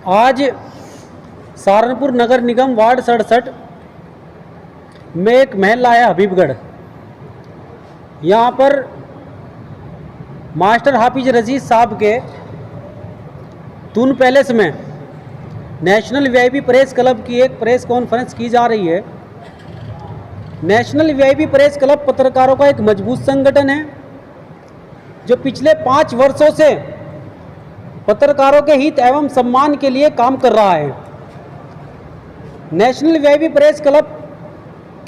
आज सहारनपुर नगर निगम वार्ड 67 में एक महल आया हबीबगढ़। यहाँ पर मास्टर हाफिज रशीद साहब के तून पैलेस में नेशनल वीआईपी प्रेस क्लब की एक प्रेस कॉन्फ्रेंस की जा रही है। नेशनल वीआईपी प्रेस क्लब पत्रकारों का एक मजबूत संगठन है जो पिछले 5 वर्षों से पत्रकारों के हित एवं सम्मान के लिए काम कर रहा है। नेशनल वीआईपी प्रेस क्लब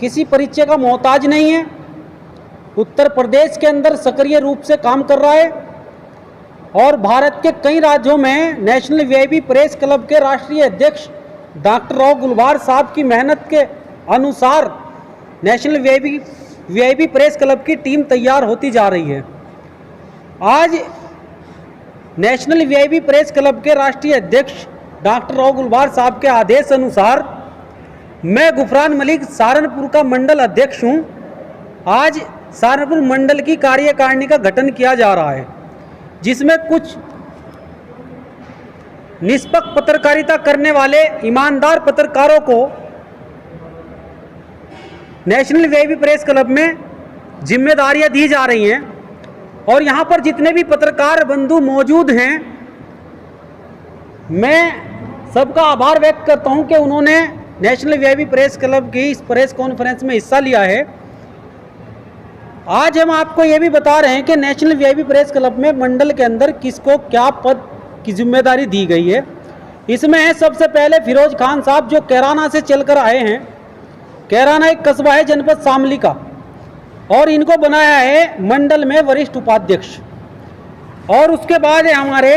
किसी परिचय का मोहताज नहीं है। उत्तर प्रदेश के अंदर सक्रिय रूप से काम कर रहा है और भारत के कई राज्यों में नेशनल वीआईपी प्रेस क्लब के राष्ट्रीय अध्यक्ष डॉक्टर राव गुलबार साहब की मेहनत के अनुसार नेशनल वीआईपी प्रेस क्लब की टीम तैयार होती जा रही है। आज नेशनल वीआईपी प्रेस क्लब के राष्ट्रीय अध्यक्ष डॉक्टर राव गुलबार साहब के आदेश अनुसार मैं गुफरान मलिक सहारनपुर का मंडल अध्यक्ष हूं। आज सहारनपुर मंडल की कार्यकारिणी का गठन किया जा रहा है, जिसमें कुछ निष्पक्ष पत्रकारिता करने वाले ईमानदार पत्रकारों को नेशनल वीआईपी प्रेस क्लब में जिम्मेदारियां दी जा रही हैं। और यहाँ पर जितने भी पत्रकार बंधु मौजूद हैं, मैं सबका आभार व्यक्त करता हूँ कि उन्होंने नेशनल वीआईपी प्रेस क्लब की इस प्रेस कॉन्फ्रेंस में हिस्सा लिया है। आज हम आपको ये भी बता रहे हैं कि नेशनल वीआईपी प्रेस क्लब में मंडल के अंदर किसको क्या पद की जिम्मेदारी दी गई है। इसमें है सबसे पहले फिरोज खान साहब, जो कैराना से चलकर आए हैं। कैराना एक कस्बा है जनपद शामली का, और इनको बनाया है मंडल में वरिष्ठ उपाध्यक्ष। और उसके बाद है हमारे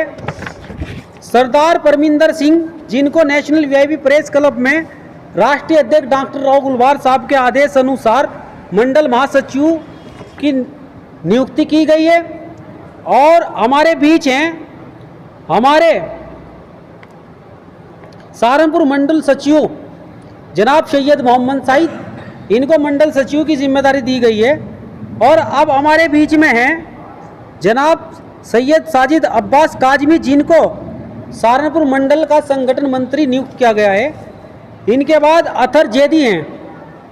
सरदार परमिंदर सिंह, जिनको नेशनल वीआईपी प्रेस क्लब में राष्ट्रीय अध्यक्ष डॉक्टर राव गुलबार साहब के आदेश अनुसार मंडल महासचिव की नियुक्ति की गई है। और हमारे बीच हैं हमारे सहारनपुर मंडल सचिव जनाब सैयद मोहम्मद साहिद, इनको मंडल सचिव की जिम्मेदारी दी गई है। और अब हमारे बीच में हैं जनाब सैयद साजिद अब्बास काजमी, जिनको सहारनपुर मंडल का संगठन मंत्री नियुक्त किया गया है। इनके बाद अथर जेदी हैं,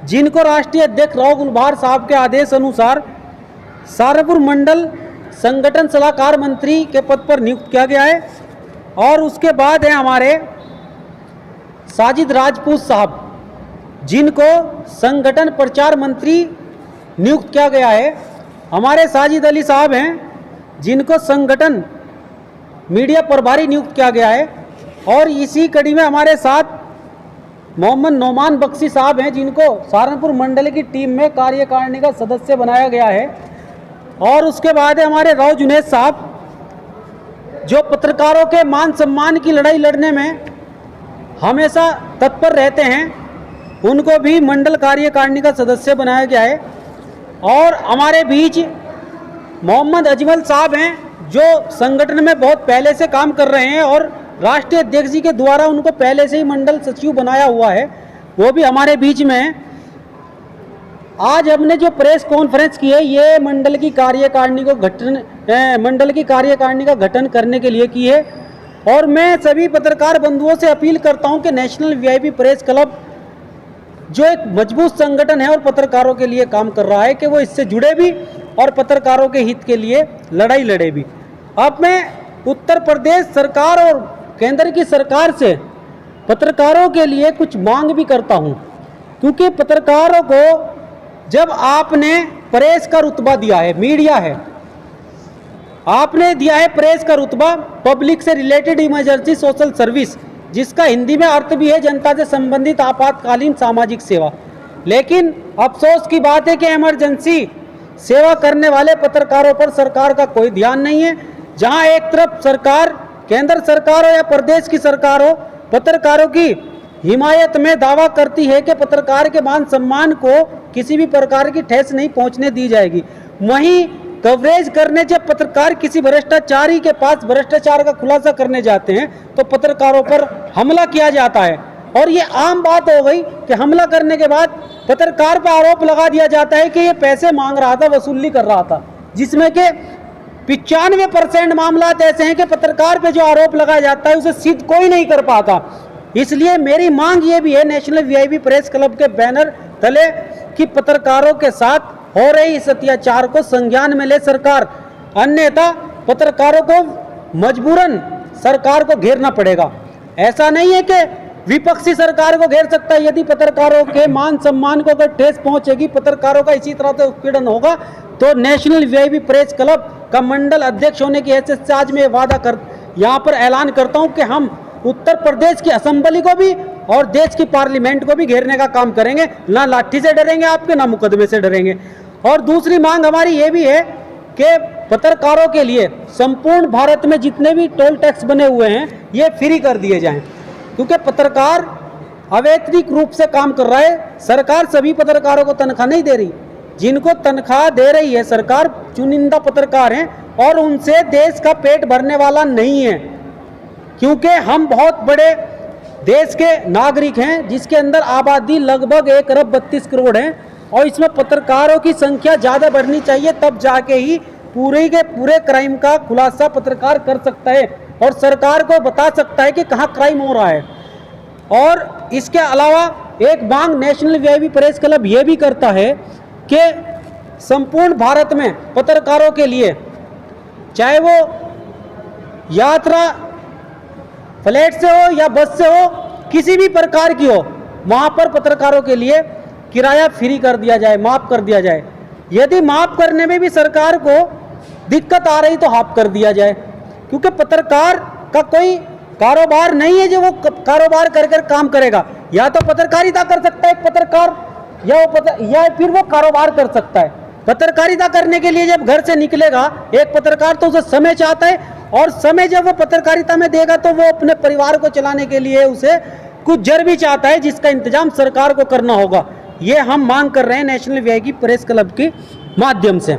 जिनको राष्ट्रीय अध्यक्ष राव गुलबार साहब के आदेश अनुसार सहारनपुर मंडल संगठन सलाहकार मंत्री के पद पर नियुक्त किया गया है। और उसके बाद है हमारे साजिद राजपूत साहब, जिनको संगठन प्रचार मंत्री नियुक्त किया गया है। हमारे साजिद अली साहब हैं, जिनको संगठन मीडिया प्रभारी नियुक्त किया गया है। और इसी कड़ी में हमारे साथ मोहम्मद नोमान बख्शी साहब हैं, जिनको सहारनपुर मंडल की टीम में कार्यकारिणी का सदस्य बनाया गया है। और उसके बाद है हमारे राव जुनेद साहब, जो पत्रकारों के मान सम्मान की लड़ाई लड़ने में हमेशा तत्पर रहते हैं, उनको भी मंडल कार्यकारिणी का सदस्य बनाया गया है। और हमारे बीच मोहम्मद अजमल साहब हैं, जो संगठन में बहुत पहले से काम कर रहे हैं और राष्ट्रीय अध्यक्ष जी के द्वारा उनको पहले से ही मंडल सचिव बनाया हुआ है, वो भी हमारे बीच में है। आज हमने जो प्रेस कॉन्फ्रेंस की है, ये मंडल की कार्यकारिणी का गठन करने के लिए की है। और मैं सभी पत्रकार बंधुओं से अपील करता हूं कि नेशनल वीआईपी प्रेस क्लब जो एक मजबूत संगठन है और पत्रकारों के लिए काम कर रहा है, कि वो इससे जुड़े भी और पत्रकारों के हित के लिए लड़ाई लड़े भी। अब मैं उत्तर प्रदेश सरकार और केंद्र की सरकार से पत्रकारों के लिए कुछ मांग भी करता हूं, क्योंकि पत्रकारों को जब आपने प्रेस का रुतबा दिया है, मीडिया है, आपने दिया है प्रेस का रुतबा पब्लिक से रिलेटेड इमरजेंसी सोशल सर्विस, जिसका हिंदी में अर्थ भी है जनता से संबंधित आपातकालीन सामाजिक सेवा। लेकिन अफसोस की बात है कि इमरजेंसी सेवा करने वाले पत्रकारों पर सरकार का कोई ध्यान नहीं है। जहां एक तरफ सरकार, केंद्र सरकार हो या प्रदेश की सरकार हो, पत्रकारों की हिमायत में दावा करती है कि पत्रकार के मान सम्मान को किसी भी प्रकार की ठेस नहीं पहुंचने दी जाएगी, वहीं कवरेज करने जब पत्रकार किसी भ्रष्टाचारी के पास भ्रष्टाचार का खुलासा करने जाते हैं तो पत्रकारों पर हमला किया जाता है। और ये आम बात हो गई कि हमला करने के बाद पत्रकार पर आरोप लगा दिया जाता है कि ये पैसे मांग रहा था, वसूली कर रहा था, जिसमें कि 95% मामलात ऐसे हैं कि पत्रकार पे जो आरोप लगाया जाता है उसे सिद्ध कोई नहीं कर पाता। इसलिए मेरी मांग ये भी है नेशनल वीआईपी प्रेस क्लब के बैनर तले कि पत्रकारों के साथ हो रही इस अत्याचार को संज्ञान में ले सरकार, अन्यथा पत्रकारों को मजबूरन सरकार को घेरना पड़ेगा। ऐसा नहीं है कि विपक्षी सरकार को घेर सकता है। यदि पत्रकारों के मान सम्मान को अगर ठेस पहुंचेगी, पत्रकारों का इसी तरह से उत्पीड़न होगा, तो नेशनल वीआईपी प्रेस क्लब का मंडल अध्यक्ष होने की हैसियत से आज मैं यहाँ पर ऐलान करता हूं कि हम उत्तर प्रदेश की असेंबली को भी और देश की पार्लियामेंट को भी घेरने का काम करेंगे। ना लाठी से डरेंगे आपके, ना मुकदमे से डरेंगे। और दूसरी मांग हमारी ये भी है कि पत्रकारों के लिए संपूर्ण भारत में जितने भी टोल टैक्स बने हुए हैं ये फ्री कर दिए जाएं, क्योंकि पत्रकार अवैतनिक रूप से काम कर रहा है। सरकार सभी पत्रकारों को तनख्वाह नहीं दे रही। जिनको तनख्वाह दे रही है सरकार चुनिंदा पत्रकार हैं, और उनसे देश का पेट भरने वाला नहीं है, क्योंकि हम बहुत बड़े देश के नागरिक हैं जिसके अंदर आबादी लगभग 1 अरब 32 करोड़ है, और इसमें पत्रकारों की संख्या ज़्यादा बढ़नी चाहिए, तब जाके ही पूरे के पूरे क्राइम का खुलासा पत्रकार कर सकता है और सरकार को बता सकता है कि कहाँ क्राइम हो रहा है। और इसके अलावा एक मांग नेशनल वीआईपी प्रेस क्लब ये भी करता है कि संपूर्ण भारत में पत्रकारों के लिए, चाहे वो यात्रा फ्लाइट से हो या बस से हो, किसी भी प्रकार की हो, वहाँ पर पत्रकारों के लिए किराया फ्री कर दिया जाए, माफ़ कर दिया जाए। यदि माफ़ करने में भी सरकार को दिक्कत आ रही तो हाफ कर दिया जाए, क्योंकि पत्रकार का कोई कारोबार नहीं है जो वो कारोबार कर कर काम करेगा। या तो पत्रकारिता कर सकता है एक पत्रकार, या फिर वो कारोबार कर सकता है। पत्रकारिता करने के लिए जब घर से निकलेगा एक पत्रकार, तो उसे समय चाहता है, और समय जब वो पत्रकारिता में देगा तो वो अपने परिवार को चलाने के लिए उसे कुछ जर भी चाहता है, जिसका इंतजाम सरकार को करना होगा। ये हम मांग कर रहे हैं नेशनल वीआईपी प्रेस क्लब के माध्यम से।